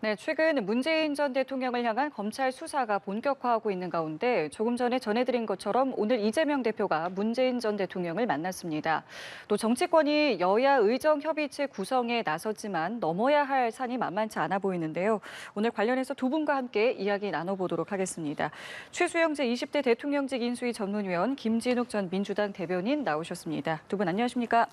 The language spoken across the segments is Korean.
네, 최근 문재인 전 대통령을 향한 검찰 수사가 본격화하고 있는 가운데 조금 전에 전해드린 것처럼 오늘 이재명 대표가 문재인 전 대통령을 만났습니다. 또 정치권이 여야 의정 협의체 구성에 나섰지만 넘어야 할 산이 만만치 않아 보이는데요. 오늘 관련해서 두 분과 함께 이야기 나눠보도록 하겠습니다. 최수영 제20대 대통령직 인수위 전문위원 김진욱 전 민주당 대변인 나오셨습니다. 두 분 안녕하십니까?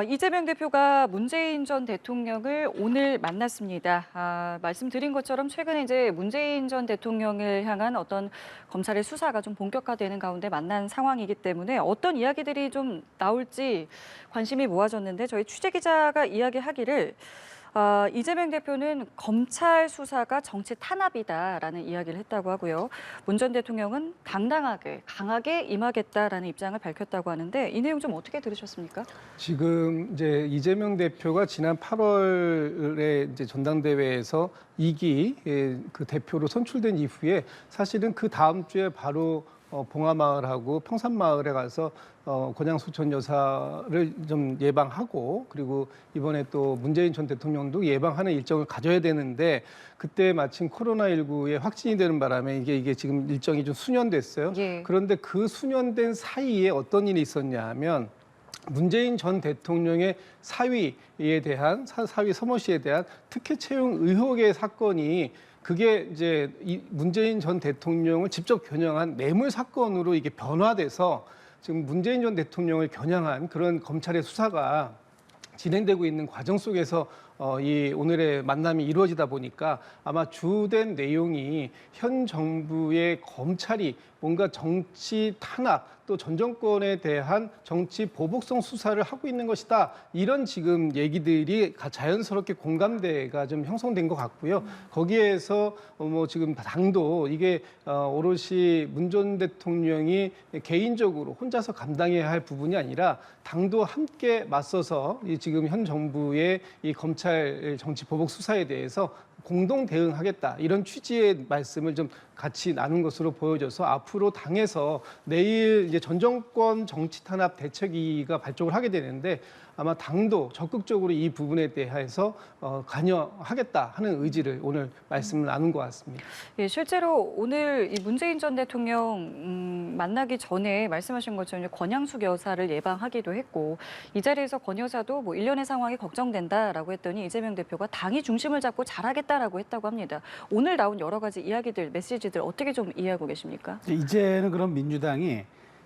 이재명 대표가 문재인 전 대통령을 오늘 만났습니다. 말씀드린 것처럼 최근에 이제 문재인 전 대통령을 향한 어떤 검찰의 수사가 좀 본격화되는 가운데 만난 상황이기 때문에 어떤 이야기들이 좀 나올지 관심이 모아졌는데 저희 취재 기자가 이야기하기를 이재명 대표는 검찰 수사가 정치 탄압이다라는 이야기를 했다고 하고요. 문 전 대통령은 당당하게, 강하게 임하겠다라는 입장을 밝혔다고 하는데 이 내용 좀 어떻게 들으셨습니까? 지금 이제 이재명 대표가 지난 8월에 이제 전당대회에서 2기 그 대표로 선출된 이후에 사실은 그 다음 주에 바로 봉하마을하고 평산마을에 가서 권양숙 전 여사를 좀 예방하고 그리고 이번에 또 문재인 전 대통령도 예방하는 일정을 가져야 되는데 그때 마침 코로나19에 확진이 되는 바람에 이게 지금 일정이 좀 수년됐어요. 예. 그런데 그 수년된 사이에 어떤 일이 있었냐 하면 문재인 전 대통령의 사위에 대한 사위 서모 씨에 대한 특혜 채용 의혹의 사건이 그게 이제 문재인 전 대통령을 직접 겨냥한 뇌물 사건으로 이게 변화돼서 지금 문재인 전 대통령을 겨냥한 그런 검찰의 수사가 진행되고 있는 과정 속에서 이 오늘의 만남이 이루어지다 보니까 아마 주된 내용이 현 정부의 검찰이 뭔가 정치 탄압 또 전 정권에 대한 정치 보복성 수사를 하고 있는 것이다. 이런 지금 얘기들이 자연스럽게 공감대가 좀 형성된 것 같고요. 거기에서 뭐 지금 당도 이게 오롯이 문 전 대통령이 개인적으로 혼자서 감당해야 할 부분이 아니라 당도 함께 맞서서 이 지금 현 정부의 이 검찰 정치 보복 수사에 대해서 공동 대응하겠다 이런 취지의 말씀을 좀 같이 나눈 것으로 보여져서 앞으로 당에서 내일 이제 전 정권 정치 탄압 대책위가 발족을 하게 되는데 아마 당도 적극적으로 이 부분에 대해서 관여하겠다 하는 의지를 오늘 말씀을 나눈 것 같습니다. 예, 실제로 오늘 이 문재인 전 대통령 만나기 전에 말씀하신 것처럼 권양숙 여사를 예방하기도 했고 이 자리에서 권 여사도 뭐 일련의 상황이 걱정된다라고 했더니 이재명 대표가 당이 중심을 잡고 잘하겠다라고 했다고 합니다. 오늘 나온 여러 가지 이야기들, 메시지들 어떻게 좀 이해하고 계십니까? 이제는 그럼 민주당이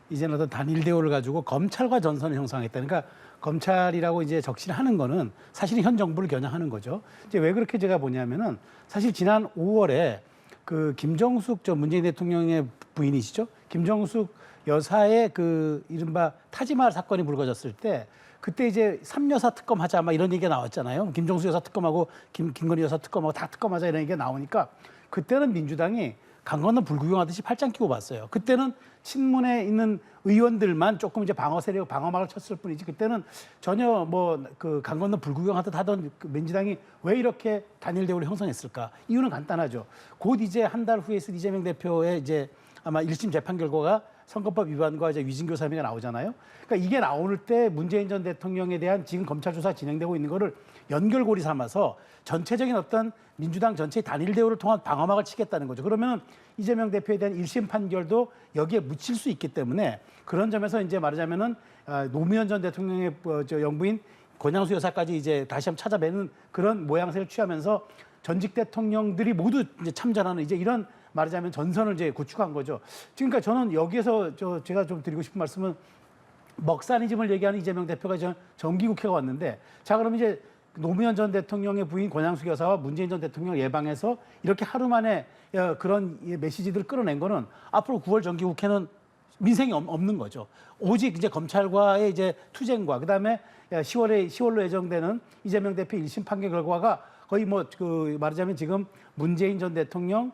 이제는 어떤 단일 대우를 가지고 검찰과 전선을 형성하겠다. 그러니까 검찰이라고 이제 적시를 하는 거는 사실은 현 정부를 겨냥하는 거죠. 이제 왜 그렇게 제가 보냐면은 사실 지난 5월에 그 김정숙 전 문재인 대통령의 부인이시죠. 김정숙 여사의 그 이른바 타지마할 사건이 불거졌을 때 그때 이제 3여사 특검하자 막 이런 얘기가 나왔잖아요. 김정숙 여사 특검하고 김건희 여사 특검하고 다 특검하자 이런 얘기가 나오니까 그때는 민주당이 강 건너 불구경하듯이 팔짱 끼고 봤어요. 그때는 친문에 있는 의원들만 조금 이제 방어 세력, 방어막을 쳤을 뿐이지 그때는 전혀 뭐 그 강 건너 불구경하듯 하던 그 민주당이 왜 이렇게 단일 대우를 형성했을까? 이유는 간단하죠. 곧 이제 한 달 후에 있을 이재명 대표의 이제 아마 1심 재판 결과가 선거법 위반과 이제 위증교사 혐의가 나오잖아요. 그러니까 이게 나올 때 문재인 전 대통령에 대한 지금 검찰 조사 진행되고 있는 거를 연결고리 삼아서 전체적인 어떤 민주당 전체의 단일 대우를 통한 방어막을 치겠다는 거죠. 그러면 이재명 대표에 대한 1심 판결도 여기에 묻힐 수 있기 때문에 그런 점에서 이제 말하자면은 노무현 전 대통령의 영부인 권양수 여사까지 이제 다시 한번 찾아뵈는 그런 모양새를 취하면서 전직 대통령들이 모두 이제 참전하는 이제 이런 말하자면 전선을 이제 구축한 거죠. 그러니까 저는 여기에서 제가 좀 드리고 싶은 말씀은 먹사니즘을 얘기하는 이재명 대표가 정기국회가 왔는데 자 그럼 이제 노무현 전 대통령의 부인 권양숙 여사와 문재인 전 대통령을 예방해서 이렇게 하루 만에 그런 메시지들을 끌어낸 거는 앞으로 9월 정기국회는 민생이 없는 거죠. 오직 이제 검찰과의 이제 투쟁과 그다음에 10월로 예정되는 이재명 대표 1심 판결 결과가 거의 뭐 그 말하자면 지금 문재인 전 대통령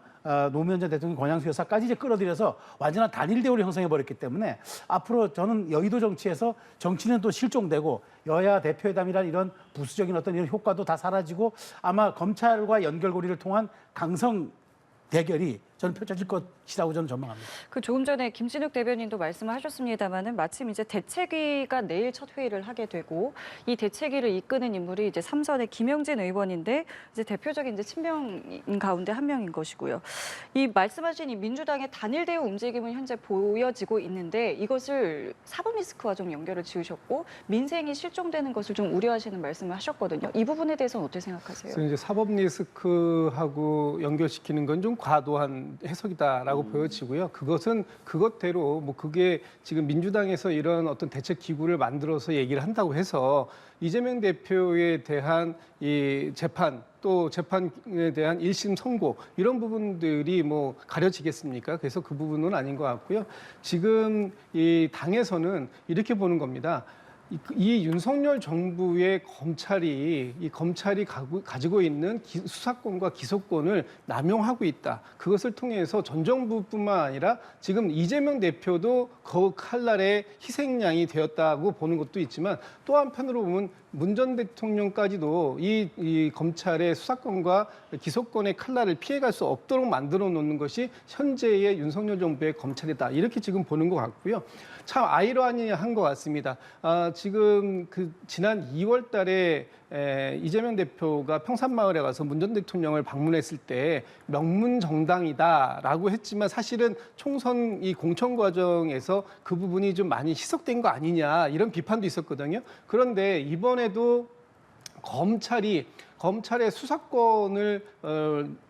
노무현 전 대통령 권양수 여사까지 이제 끌어들여서 완전한 단일 대우를 형성해 버렸기 때문에 앞으로 저는 여의도 정치에서 정치는 또 실종되고 여야 대표회담이란 이런 부수적인 어떤 이런 효과도 다 사라지고 아마 검찰과 연결고리를 통한 강성 대결이 저는 펼쳐질 것이라고 저는 전망합니다. 그 조금 전에 김진욱 대변인도 말씀하셨습니다마는 마침 이제 대책위가 내일 첫 회의를 하게 되고 이 대책위를 이끄는 인물이 이제 삼선의 김영진 의원인데 이제 대표적인 이제 친명인 가운데 한 명인 것이고요. 이 말씀하신 이 민주당의 단일 대우 움직임은 현재 보여지고 있는데 이것을 사법 리스크와 좀 연결을 지으셨고 민생이 실종되는 것을 좀 우려하시는 말씀을 하셨거든요. 이 부분에 대해서는 어떻게 생각하세요? 그래서 이제 사법 리스크하고 연결시키는 건 좀 과도한 해석이다라고 보여지고요. 그것은 그것대로 뭐 그게 지금 민주당에서 이런 어떤 대책 기구를 만들어서 얘기를 한다고 해서 이재명 대표에 대한 이 재판 또 재판에 대한 1심 선고 이런 부분들이 뭐 가려지겠습니까? 그래서 그 부분은 아닌 것 같고요. 지금 이 당에서는 이렇게 보는 겁니다. 이 윤석열 정부의 검찰이 가지고 있는 수사권과 기소권을 남용하고 있다. 그것을 통해서 전 정부뿐만 아니라 지금 이재명 대표도 그 칼날의 희생양이 되었다고 보는 것도 있지만 또 한편으로 보면 문 전 대통령까지도 이 검찰의 수사권과 기소권의 칼날을 피해갈 수 없도록 만들어 놓는 것이 현재의 윤석열 정부의 검찰이다. 이렇게 지금 보는 것 같고요. 참 아이러니한 것 같습니다. 지금 그 지난 2월 달에 이재명 대표가 평산마을에 가서 문 전 대통령을 방문했을 때 명문정당이다라고 했지만 사실은 총선 이 공천 과정에서 그 부분이 좀 많이 희석된 거 아니냐 이런 비판도 있었거든요. 그런데 이번에도 검찰의 수사권을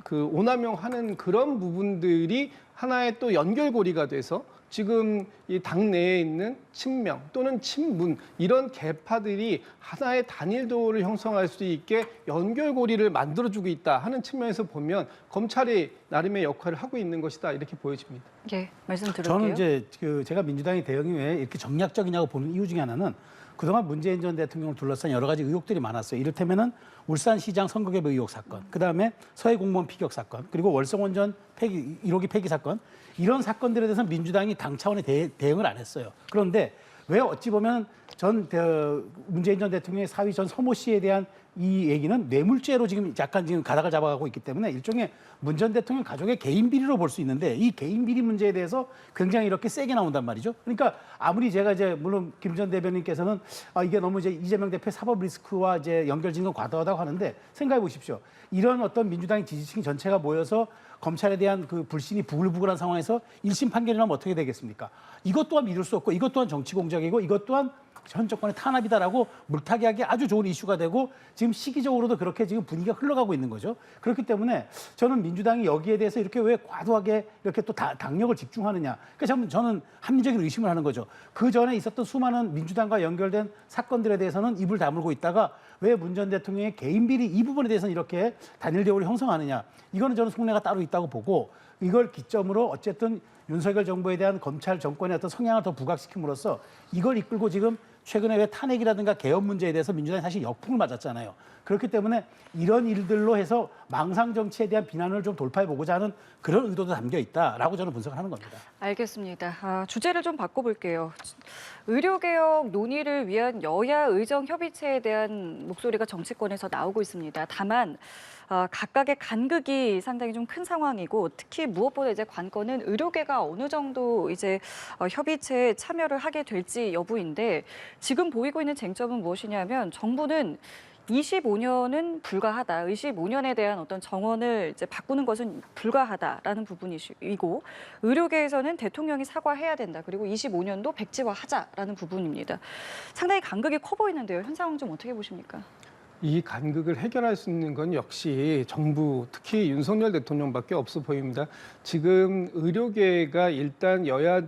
그 오남용하는 그런 부분들이 하나의 또 연결고리가 돼서 지금 이 당내에 있는 친명 또는 친문 이런 계파들이 하나의 단일 도를 형성할 수 있게 연결고리를 만들어주고 있다 하는 측면에서 보면 검찰이 나름의 역할을 하고 있는 것이다 이렇게 보여집니다. 예, 말씀 드릴게요. 저는 이제 제가 민주당의 대응이 왜 이렇게 정략적이냐고 보는 이유 중에 하나는 그동안 문재인 전 대통령을 둘러싼 여러 가지 의혹들이 많았어요. 이를테면은 울산시장 선거개입 의혹 사건, 그다음에 서해 공무원 피격 사건, 그리고 월성원전 1호기 폐기 사건 이런 사건들에 대해서 민주당이 당 차원의 대응을 안 했어요. 그런데 왜 어찌 보면 문재인 전 대통령의 사위 전 서모 씨에 대한 이 얘기는 뇌물죄로 지금 약간 지금 가닥을 잡아가고 있기 때문에 일종의 문 전 대통령 가족의 개인 비리로 볼 수 있는데 이 개인 비리 문제에 대해서 굉장히 이렇게 세게 나온단 말이죠. 그러니까 아무리 제가 이제 물론 김 전 대변인께서는 이게 너무 이제 이재명 대표의 사법 리스크와 이제 연결짓는 건 과도하다고 하는데 생각해 보십시오. 이런 어떤 민주당 지지층 전체가 모여서 검찰에 대한 그 불신이 부글부글한 상황에서 1심 판결이 나면 어떻게 되겠습니까? 이것 또한 믿을 수 없고 이것 또한 정치 공작이고 이것 또한 현 정권의 탄압이다라고 물타기하기 아주 좋은 이슈가 되고 지금 시기적으로도 그렇게 지금 분위기가 흘러가고 있는 거죠. 그렇기 때문에 저는 민주당이 여기에 대해서 이렇게 왜 과도하게 이렇게 또 당력을 집중하느냐. 그러니까 저는 합리적인 의심을 하는 거죠. 그 전에 있었던 수많은 민주당과 연결된 사건들에 대해서는 입을 다물고 있다가 왜 문 전 대통령의 개인 비리 이 부분에 대해서는 이렇게 단일 대우를 형성하느냐. 이거는 저는 속내가 따로 있다고 보고 이걸 기점으로 어쨌든 윤석열 정부에 대한 검찰 정권의 어떤 성향을 더 부각시킴으로써 이걸 이끌고 지금 최근에 왜 탄핵이라든가 개헌 문제에 대해서 민주당이 사실 역풍을 맞았잖아요. 그렇기 때문에 이런 일들로 해서 망상 정치에 대한 비난을 좀 돌파해보고자 하는 그런 의도도 담겨 있다라고 저는 분석을 하는 겁니다. 알겠습니다. 주제를 좀 바꿔볼게요. 의료개혁 논의를 위한 여야 의정협의체에 대한 목소리가 정치권에서 나오고 있습니다. 다만 각각의 간극이 상당히 좀 큰 상황이고 특히 무엇보다 이제 관건은 의료계가 어느 정도 이제 협의체에 참여를 하게 될지 여부인데 지금 보이고 있는 쟁점은 무엇이냐면 정부는 25년은 불가하다. 25년에 대한 어떤 정원을 이제 바꾸는 것은 불가하다라는 부분이고 의료계에서는 대통령이 사과해야 된다. 그리고 25년도 백지화하자라는 부분입니다. 상당히 간극이 커 보이는데요. 현 상황 좀 어떻게 보십니까? 이 간극을 해결할 수 있는 건 역시 정부, 특히 윤석열 대통령밖에 없어 보입니다. 지금 의료계가 일단 여야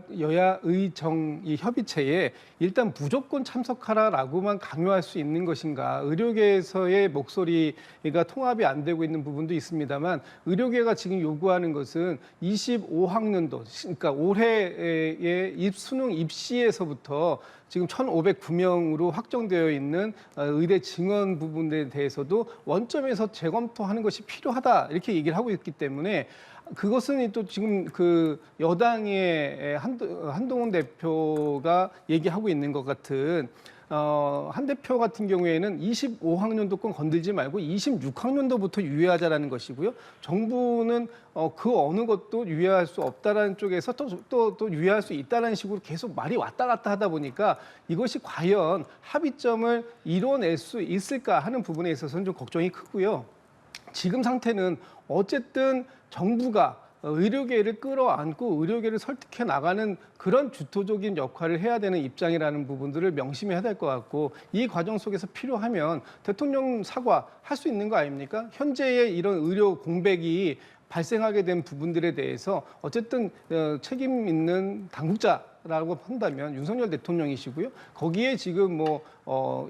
의정 이 협의체에 일단 무조건 참석하라라고만 강요할 수 있는 것인가? 의료계에서의 목소리가 통합이 안 되고 있는 부분도 있습니다만 의료계가 지금 요구하는 것은 25학년도, 그러니까 올해의 수능 입시에서부터 지금 1,509명으로 확정되어 있는 의대 증원 부분에 대해서도 원점에서 재검토하는 것이 필요하다 이렇게 얘기를 하고 있기 때문에 그것은 또 지금 그 여당의 한동훈 대표가 얘기하고 있는 것 같은 한 대표 같은 경우에는 25학년도 건 건들지 말고 26학년도부터 유예하자라는 것이고요. 정부는 그 어느 것도 유예할 수 없다라는 쪽에서 또 유예할 수 있다라는 식으로 계속 말이 왔다 갔다 하다 보니까 이것이 과연 합의점을 이뤄낼 수 있을까 하는 부분에 있어서는 좀 걱정이 크고요. 지금 상태는 어쨌든 정부가 의료계를 끌어안고 의료계를 설득해 나가는 그런 주도적인 역할을 해야 되는 입장이라는 부분들을 명심해야 될 것 같고, 이 과정 속에서 필요하면 대통령 사과할 수 있는 거 아닙니까? 현재의 이런 의료 공백이 발생하게 된 부분들에 대해서 어쨌든 책임 있는 당국자라고 한다면 윤석열 대통령이시고요. 거기에 지금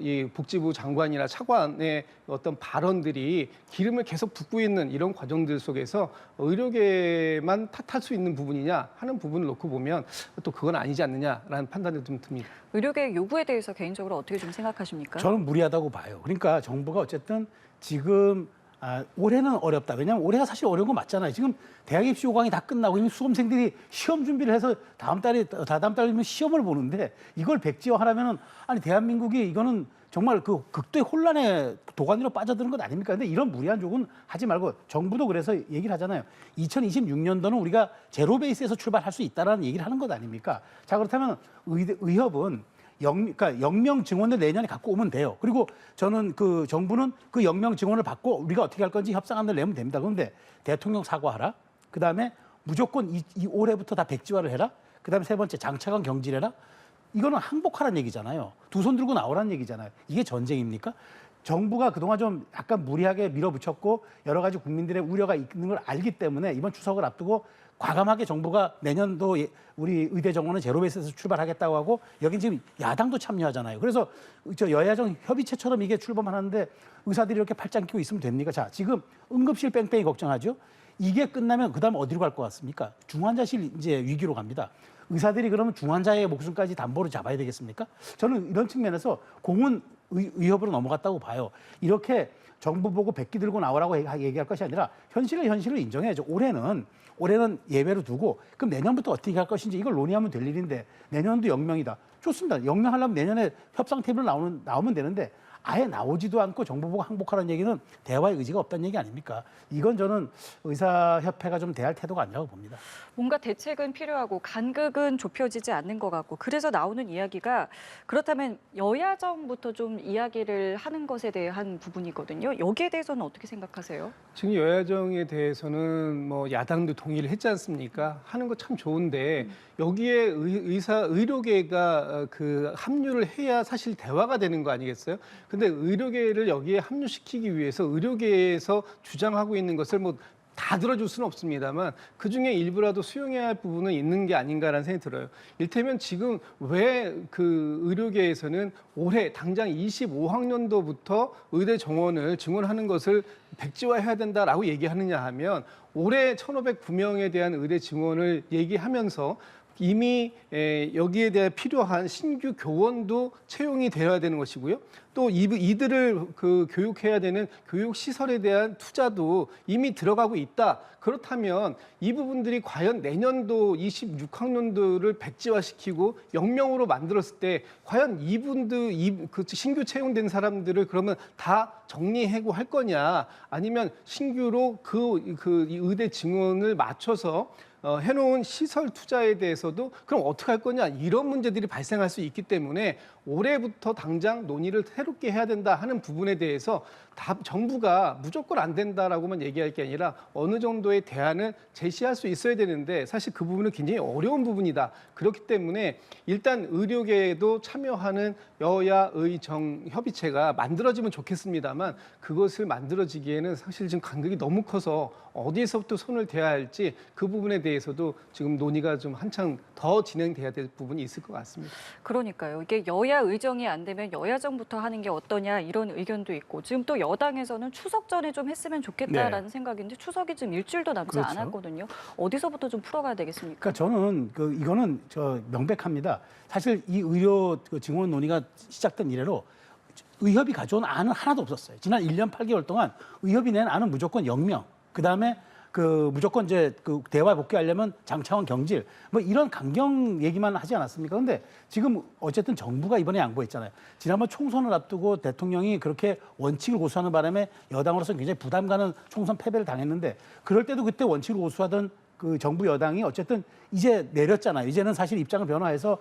이 복지부 장관이나 차관의 어떤 발언들이 기름을 계속 붓고 있는 이런 과정들 속에서 의료계만 탓할 수 있는 부분이냐 하는 부분을 놓고 보면 또 그건 아니지 않느냐라는 판단이 좀 듭니다. 의료계 요구에 대해서 개인적으로 어떻게 좀 생각하십니까? 저는 무리하다고 봐요. 그러니까 정부가 어쨌든 지금 올해는 어렵다. 왜냐하면 올해가 사실 어려운 거 맞잖아요. 지금 대학 입시 5강이 다 끝나고 이미 수험생들이 시험 준비를 해서 다다음 달이면 시험을 보는데 이걸 백지화하라면은 아니 대한민국이 이거는 정말 그 극도의 혼란의 도가니로 빠져드는 것 아닙니까? 근데 이런 무리한 요구는 하지 말고 정부도 그래서 얘기를 하잖아요. 2026년도는 우리가 제로 베이스에서 출발할 수 있다라는 얘기를 하는 것 아닙니까? 자, 그렇다면 의협은 그러니까 영명 증원을 내년에 갖고 오면 돼요. 그리고 저는 그 정부는 그 영명 증원을 받고 우리가 어떻게 할 건지 협상안을 내면 됩니다. 그런데 대통령 사과하라. 그다음에 무조건 이 올해부터 다 백지화를 해라. 그다음에 세 번째 장차관 경질해라. 이거는 항복하라는 얘기잖아요. 두 손 들고 나오라는 얘기잖아요. 이게 전쟁입니까? 정부가 그동안 좀 약간 무리하게 밀어붙였고 여러 가지 국민들의 우려가 있는 걸 알기 때문에 이번 추석을 앞두고 과감하게 정부가 내년도 우리 의대 정원은 제로베이스에서 출발하겠다고 하고 여긴 지금 야당도 참여하잖아요. 그래서 저 여야정 협의체처럼 이게 출범을 하는데 의사들이 이렇게 팔짱 끼고 있으면 됩니까? 자, 지금 응급실 뺑뺑이 걱정하죠. 이게 끝나면 그다음 어디로 갈 것 같습니까? 중환자실 이제 위기로 갑니다. 의사들이 그러면 중환자의 목숨까지 담보로 잡아야 되겠습니까? 저는 이런 측면에서 공은 의협으로 넘어갔다고 봐요. 이렇게 정부 보고 백기 들고 나오라고 얘기할 것이 아니라 현실을 인정해야죠. 올해는 예외로 두고 그럼 내년부터 어떻게 할 것인지 이걸 논의하면 될 일인데 내년도 영명이다. 좋습니다. 영명하려면 내년에 협상 테이블 나오면 되는데 아예 나오지도 않고 정부 보고 항복하라는 얘기는 대화의 의지가 없다는 얘기 아닙니까? 이건 저는 의사협회가 좀 대할 태도가 아니라고 봅니다. 뭔가 대책은 필요하고 간극은 좁혀지지 않는 것 같고 그래서 나오는 이야기가 그렇다면 여야정부터 좀 이야기를 하는 것에 대한 부분이거든요. 여기에 대해서는 어떻게 생각하세요? 지금 여야정에 대해서는 야당도 동의를 했지 않습니까? 하는 거 참 좋은데 여기에 의료계가 그 합류를 해야 사실 대화가 되는 거 아니겠어요? 근데 의료계를 여기에 합류시키기 위해서 의료계에서 주장하고 있는 것을 다 들어줄 수는 없습니다만 그중에 일부라도 수용해야 할 부분은 있는 게 아닌가라는 생각이 들어요. 이를테면 지금 왜 그 의료계에서는 올해 당장 25학년도부터 의대 정원을 증원하는 것을 백지화해야 된다라고 얘기하느냐 하면 올해 1,509명에 대한 의대 증원을 얘기하면서 이미 여기에 대해 필요한 신규 교원도 채용이 되어야 되는 것이고요. 또 이들을 교육해야 되는 교육 시설에 대한 투자도 이미 들어가고 있다. 그렇다면 이 부분들이 과연 내년도 26학년도를 백지화시키고 영명으로 만들었을 때 과연 그 신규 채용된 사람들을 그러면 다 정리해고 할 거냐? 아니면 신규로 이 의대 증원을 맞춰서 해놓은 시설 투자에 대해서도 그럼 어떻게 할 거냐 이런 문제들이 발생할 수 있기 때문에 올해부터 당장 논의를 새롭게 해야 된다 하는 부분에 대해서 정부가 무조건 안 된다라고만 얘기할 게 아니라 어느 정도의 대안을 제시할 수 있어야 되는데 사실 그 부분은 굉장히 어려운 부분이다. 그렇기 때문에 일단 의료계에도 참여하는 여야의정 협의체가 만들어지면 좋겠습니다만 그것을 만들어지기에는 사실 지금 간극이 너무 커서 어디에서부터 손을 대야 할지 그 부분에 대해서도 지금 논의가 좀 한창 더 진행돼야 될 부분이 있을 것 같습니다. 그러니까요. 이게 여야 의정이 안 되면 여야정부터 하는 게 어떠냐 이런 의견도 있고 지금 또 여당에서는 추석 전에 좀 했으면 좋겠다라는 생각인데 추석이 지금 일주일도 남지 그렇죠. 않았거든요. 어디서부터 좀 풀어가야 되겠습니까? 그러니까 저는 이거는 명백합니다. 사실 이 의료 증원 논의가 시작된 이래로 의협이 가져온 안은 하나도 없었어요. 지난 1년 8개월 동안 의협이 낸 안은 무조건 영명, 그다음에 그 무조건 이제 그 대화 복귀하려면 장차원 경질 뭐 이런 강경 얘기만 하지 않았습니까? 근데 지금 어쨌든 정부가 이번에 양보했잖아요. 지난번 총선을 앞두고 대통령이 그렇게 원칙을 고수하는 바람에 여당으로서 굉장히 부담 가는 총선 패배를 당했는데 그럴 때도 그때 원칙을 고수하던 그 정부 여당이 어쨌든 이제 내렸잖아요. 이제는 사실 입장을 변화해서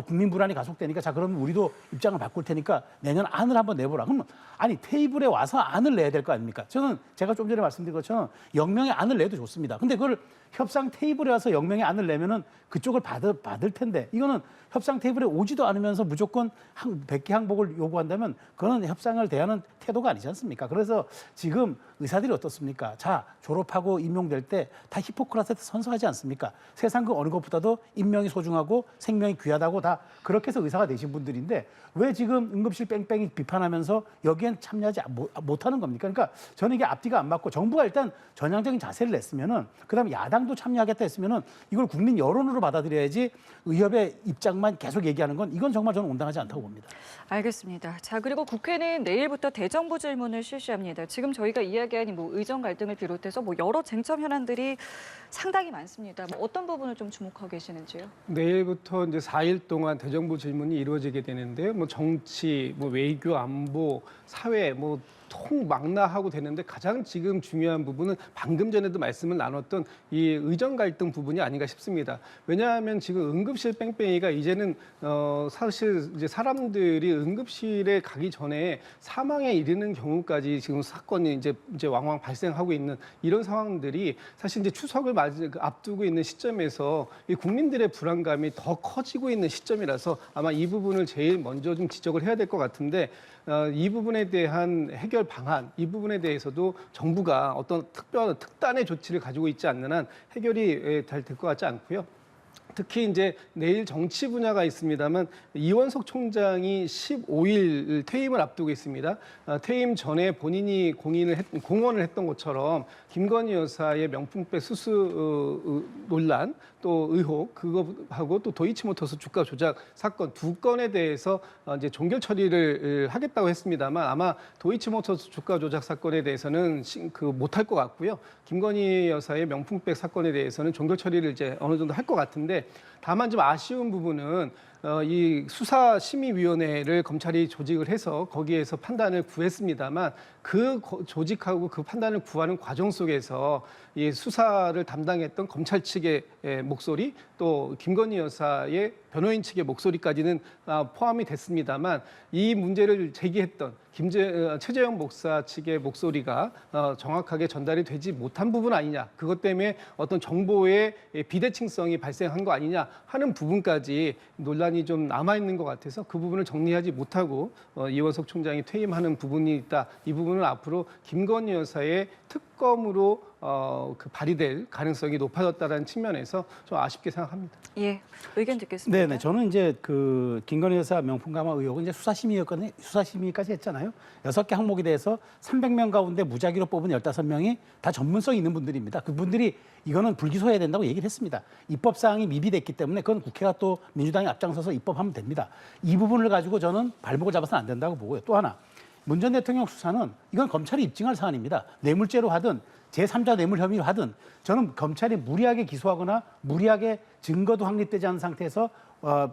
국민 불안이 가속되니까 자 그러면 우리도 입장을 바꿀 테니까 내년 안을 한번 내보라. 그러면 아니 테이블에 와서 안을 내야 될 거 아닙니까? 저는 제가 좀 전에 말씀드린 것처럼 영명의 안을 내도 좋습니다. 근데 그걸 협상 테이블에 와서 영명의 안을 내면은 그쪽을 받을 텐데 이거는 협상 테이블에 오지도 않으면서 무조건 백기 항복을 요구한다면 그거는 협상을 대하는 태도가 아니지 않습니까? 그래서 지금 의사들이 어떻습니까? 자 졸업하고 임용될 때 다 히포크라테스 선서하지 않습니까? 세상 그 어느 것보다도 인명이 소중하고 생명이 귀하다고 다 그렇게 해서 의사가 되신 분들인데 왜 지금 응급실 뺑뺑이 비판하면서 여기엔 참여하지 못하는 겁니까? 그러니까 저는 이게 앞뒤가 안 맞고 정부가 일단 전향적인 자세를 냈으면은 그다음에 야당도 참여하겠다 했으면은 이걸 국민 여론으로 받아들여야지 의협의 입장만 계속 얘기하는 건 이건 정말 저는 온당하지 않다고 봅니다. 알겠습니다. 자, 그리고 국회는 내일부터 대정부 질문을 실시합니다. 지금 저희가 이야기한 뭐 의정 갈등을 비롯해서 뭐 여러 쟁점 현안들이 상당히 많습니다. 뭐 어떤 부분을 좀 주목하고 계시는지요? 내일부터 이제 4일 동안 대정부 질문이 이루어지게 되는데요. 뭐 정치, 뭐 외교, 안보, 사회, 뭐 통망라하고 되는데 가장 지금 중요한 부분은 방금 전에도 말씀을 나눴던 이 의정 갈등 부분이 아닌가 싶습니다. 왜냐하면 지금 응급실 뺑뺑이가 이제는 사실 이제 사람들이 응급실에 가기 전에 사망에 이르는 경우까지 지금 사건이 이제 왕왕 발생하고 있는 이런 상황들이 사실 이제 추석을 앞두고 있는 시점에서 이 국민들의 불안감이 더 커지고 있는 시점이라서 아마 이 부분을 제일 먼저 좀 지적을 해야 될 것 같은데 이 부분에 대한 해결 방안, 이 부분에 대해서도 정부가 어떤 특단의 조치를 가지고 있지 않는 한 해결이 잘 될 것 같지 않고요. 특히 이제 내일 정치 분야가 있습니다만 이원석 총장이 15일 퇴임을 앞두고 있습니다. 퇴임 전에 본인이 공언을 했던 것처럼 김건희 여사의 명품백 수수 논란 또 의혹 그거하고 또 도이치모터스 주가 조작 사건 두 건에 대해서 이제 종결 처리를 하겠다고 했습니다만 아마 도이치모터스 주가 조작 사건에 대해서는 못할 것 같고요. 김건희 여사의 명품백 사건에 대해서는 종결 처리를 이제 어느 정도 할 것 같은데 다만 좀 아쉬운 부분은 이 수사심의위원회를 검찰이 조직을 해서 거기에서 판단을 구했습니다만 그 조직하고 그 판단을 구하는 과정 속에서 이 수사를 담당했던 검찰 측의 목소리 또 김건희 여사의 변호인 측의 목소리까지는 포함이 됐습니다만 이 문제를 제기했던 최재형 목사 측의 목소리가 정확하게 전달이 되지 못한 부분 아니냐. 그것 때문에 어떤 정보의 비대칭성이 발생한 거 아니냐 하는 부분까지 논란이 좀 남아있는 것 같아서 그 부분을 정리하지 못하고 이원석 총장이 퇴임하는 부분이 있다. 이 부분은 앞으로 김건희 여사의 특검으로 발의될 가능성이 높아졌다는 측면에서 좀 아쉽게 생각합니다. 예, 의견 듣겠습니다. 네, 저는 이제 그 김건희 여사 명품 가마 의혹은 이제 수사심의까지 했잖아요. 6개 항목에 대해서 300명 가운데 무작위로 뽑은 15명이 다 전문성 있는 분들입니다. 그분들이 이거는 불기소해야 된다고 얘기를 했습니다. 입법 사항이 미비됐기 때문에 그건 국회가 또 민주당이 앞장서서 입법하면 됩니다. 이 부분을 가지고 저는 발목을 잡아서는 안 된다고 보고요. 또 하나, 문 전 대통령 수사는 이건 검찰이 입증할 사안입니다. 뇌물죄로 하든 제3자 뇌물 혐의로 하든 저는 검찰이 무리하게 기소하거나 무리하게 증거도 확립되지 않은 상태에서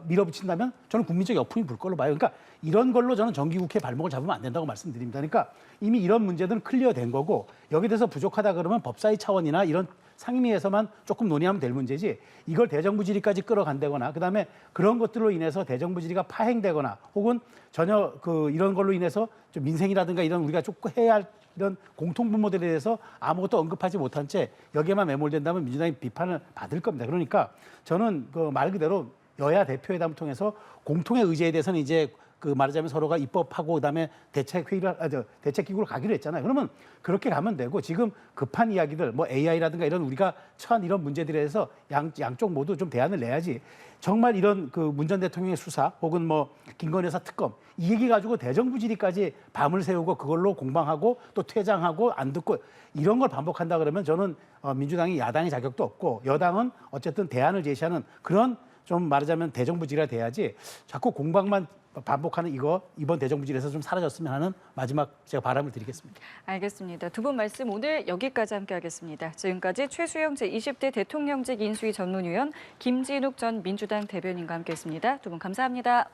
밀어붙인다면 저는 국민적 역풍이 불 걸로 봐요. 그러니까 이런 걸로 저는 정기국회 발목을 잡으면 안 된다고 말씀드립니다. 그러니까 이미 이런 문제들은 클리어된 거고 여기에 대해서 부족하다 그러면 법사위 차원이나 이런 상임위에서만 조금 논의하면 될 문제지 이걸 대정부 질의까지 끌어간다거나 그다음에 그런 것들로 인해서 대정부 질의가 파행되거나 혹은 전혀 이런 걸로 인해서 좀 민생이라든가 이런 우리가 조금 해야 할 이런 공통분모들에 대해서 아무것도 언급하지 못한 채 여기에만 매몰된다면 민주당이 비판을 받을 겁니다. 그러니까 저는 말 그대로 여야 대표회담을 통해서 공통의 의제에 대해서는 이제 말하자면 서로가 입법하고 그다음에 대책기구로 가기로 했잖아요. 그러면 그렇게 가면 되고 지금 급한 이야기들 뭐 AI라든가 이런 우리가 처한 이런 문제들에 대해서 양쪽 모두 좀 대안을 내야지. 정말 이런 문 전 대통령의 수사 혹은 뭐 김건희 여사 특검 이 얘기 가지고 대정부 질의까지 밤을 새우고 그걸로 공방하고 또 퇴장하고 안 듣고 이런 걸 반복한다 그러면 저는 민주당이 야당의 자격도 없고 여당은 어쨌든 대안을 제시하는 그런 좀 말하자면 대정부 질의가 돼야지 자꾸 공방만 반복하는 이거 이번 대정부질에서 좀 사라졌으면 하는 마지막 제가 바람을 드리겠습니다. 알겠습니다. 두 분 말씀 오늘 여기까지 함께하겠습니다. 지금까지 최수영 제20대 대통령직 인수위 전문위원 김진욱 전 민주당 대변인과 함께했습니다. 두 분 감사합니다.